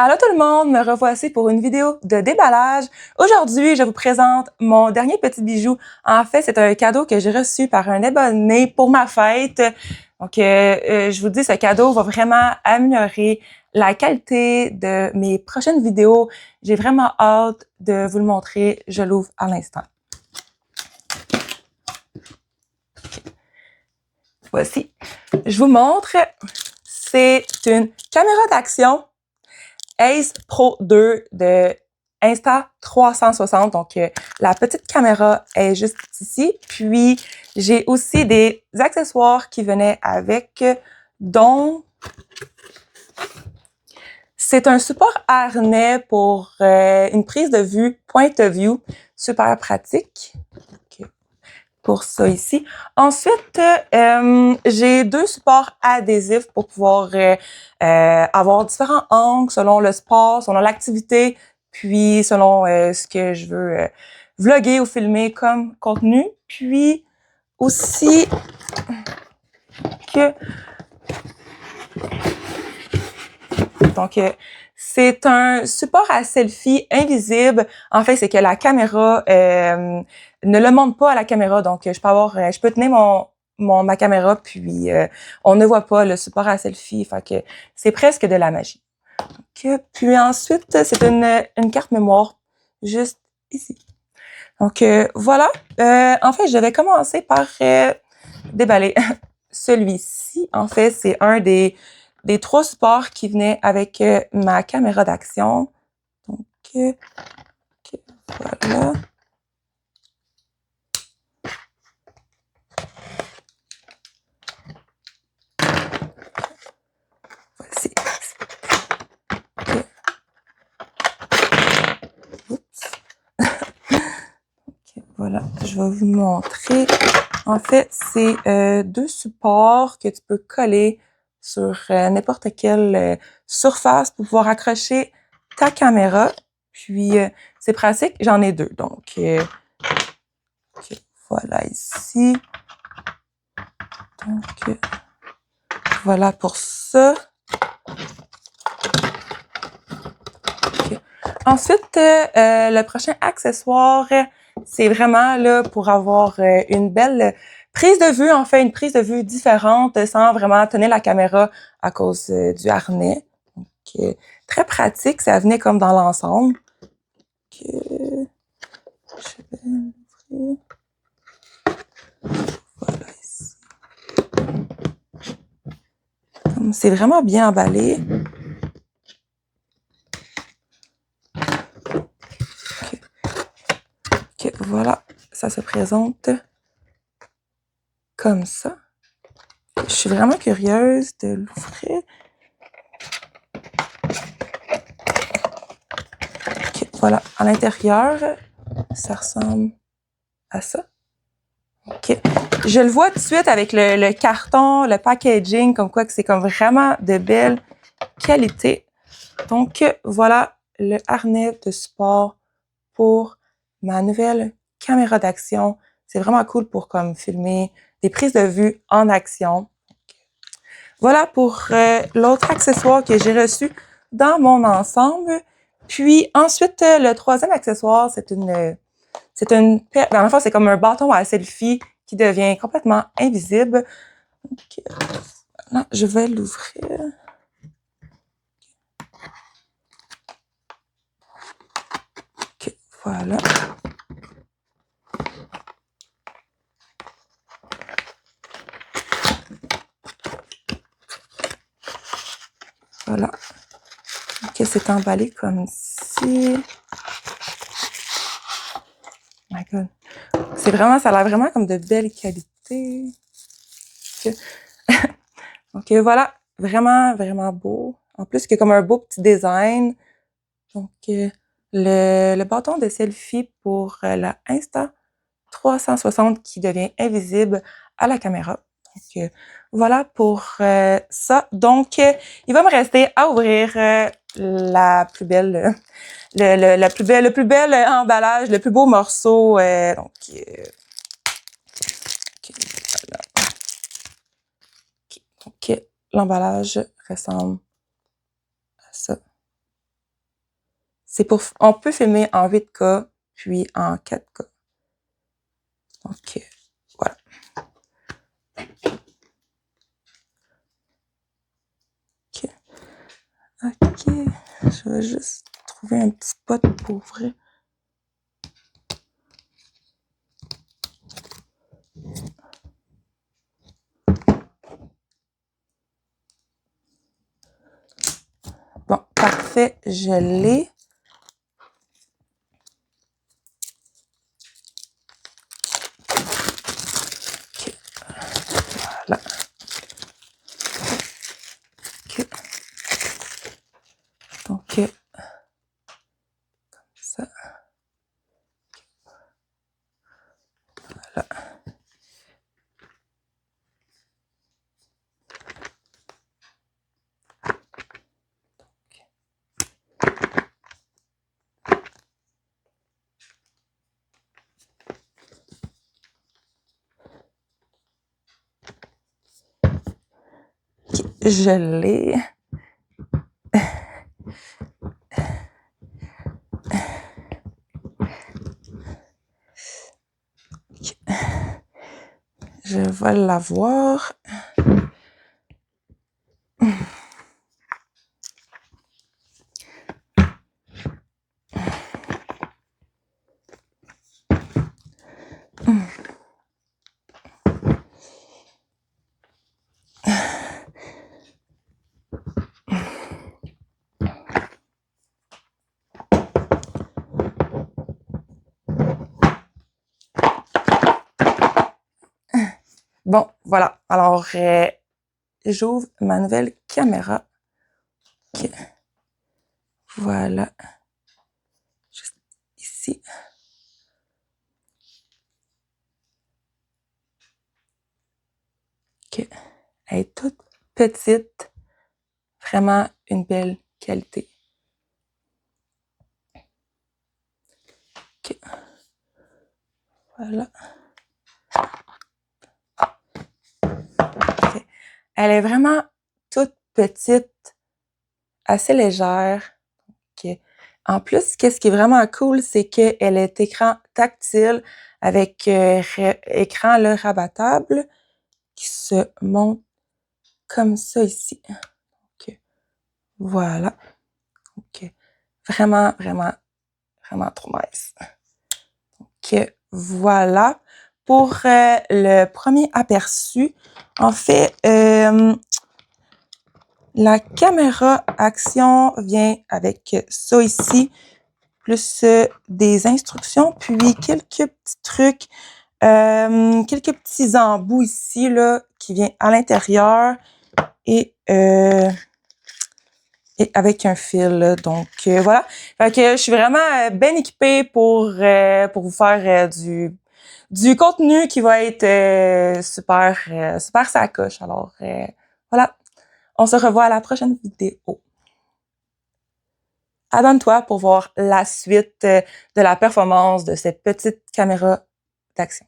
Allô tout le monde, me revoici pour une vidéo de déballage. Aujourd'hui, je vous présente mon dernier petit bijou. En fait, c'est un cadeau que j'ai reçu par un abonné pour ma fête. Donc, je vous dis, ce cadeau va vraiment améliorer la qualité de mes prochaines vidéos. J'ai vraiment hâte de vous le montrer. Je l'ouvre à l'instant. Voici. Je vous montre. C'est une caméra d'action Ace Pro 2 de Insta360. Donc, la petite caméra est juste ici. Puis, j'ai aussi des accessoires qui venaient avec, dont c'est un support harnais pour une prise de vue point of view, super pratique. Pour ça ici. Ensuite, j'ai deux supports adhésifs pour pouvoir avoir différents angles selon le sport, selon l'activité, puis selon ce que je veux vlogger ou filmer comme contenu. Puis aussi que donc c'est un support à selfie invisible. En fait, c'est que la caméra ne le montre pas à la caméra. Donc, je peux tenir ma caméra, puis on ne voit pas le support à selfie. Fait que c'est presque de la magie. Puis ensuite, c'est une carte mémoire juste ici. Donc, voilà. En fait, je vais commencer par déballer celui-ci. En fait, c'est un des trois supports qui venaient avec ma caméra d'action. Donc, voilà. Voici. Oups. Voilà, je vais vous montrer. En fait, c'est deux supports que tu peux coller sur n'importe quelle surface pour pouvoir accrocher ta caméra. Puis, c'est pratique, j'en ai deux. Donc, voilà ici. Donc, voilà pour ça. Ensuite, le prochain accessoire, c'est vraiment là pour avoir une belle prise de vue, en fait, une prise de vue différente sans vraiment tenir la caméra à cause du harnais. Donc, très pratique, ça venait comme dans l'ensemble. Je vais l'ouvrir. Voilà ici. C'est vraiment bien emballé. Okay, voilà, ça se présente comme ça. Je suis vraiment curieuse de l'ouvrir. Okay, voilà, à l'intérieur, ça ressemble à ça. OK. Je le vois tout de suite avec le carton, le packaging, comme quoi que c'est comme vraiment de belle qualité. Donc, voilà le harnais de support pour ma nouvelle caméra d'action. C'est vraiment cool pour comme filmer des prises de vue en action. Voilà pour l'autre accessoire que j'ai reçu dans mon ensemble. Puis ensuite, le troisième accessoire, c'est une paire. Dans le fond, c'est comme un bâton à selfie qui devient complètement invisible. Donc, là, je vais l'ouvrir. OK, voilà. Voilà. OK, c'est emballé comme ci. Oh my God. C'est vraiment, ça a l'air vraiment comme de belle qualité. Donc, voilà. Vraiment, vraiment beau. En plus, il y a comme un beau petit design. Donc, le bâton de selfie pour la Insta360 qui devient invisible à la caméra. Donc, voilà pour ça. Donc, il va me rester à ouvrir la plus belle, le plus bel emballage, le plus beau morceau. Donc, voilà. Donc, l'emballage ressemble à ça. on peut filmer en 8K, puis en 4K. Donc, voilà. OK. Je vais juste trouver un petit spot pour ouvrir. Bon, parfait, je l'ai. OK. Voilà. OK. Donc, comme ça. Voilà. OK, je l'ai. OK. Je vais l'avoir. Bon, voilà. Alors, j'ouvre ma nouvelle caméra. OK. Voilà. Juste ici. OK. Elle est toute petite. Vraiment une belle qualité. OK. Voilà. Okay. Elle est vraiment toute petite, assez légère. Okay. En plus, qu'est-ce qui est vraiment cool, c'est qu'elle est écran tactile avec écran là, rabattable qui se monte comme ça ici. Okay. Voilà. OK. Vraiment, vraiment, vraiment trop nice. Donc, voilà. Pour le premier aperçu, en fait, la caméra action vient avec ça ici, plus des instructions, puis quelques petits trucs, quelques petits embouts ici, là, qui viennent à l'intérieur et avec un fil, là. Donc, voilà. Fait que je suis vraiment bien équipée pour vous faire du contenu qui va être super sacoche. Alors, voilà. On se revoit à la prochaine vidéo. Abonne-toi pour voir la suite de la performance de cette petite caméra d'action.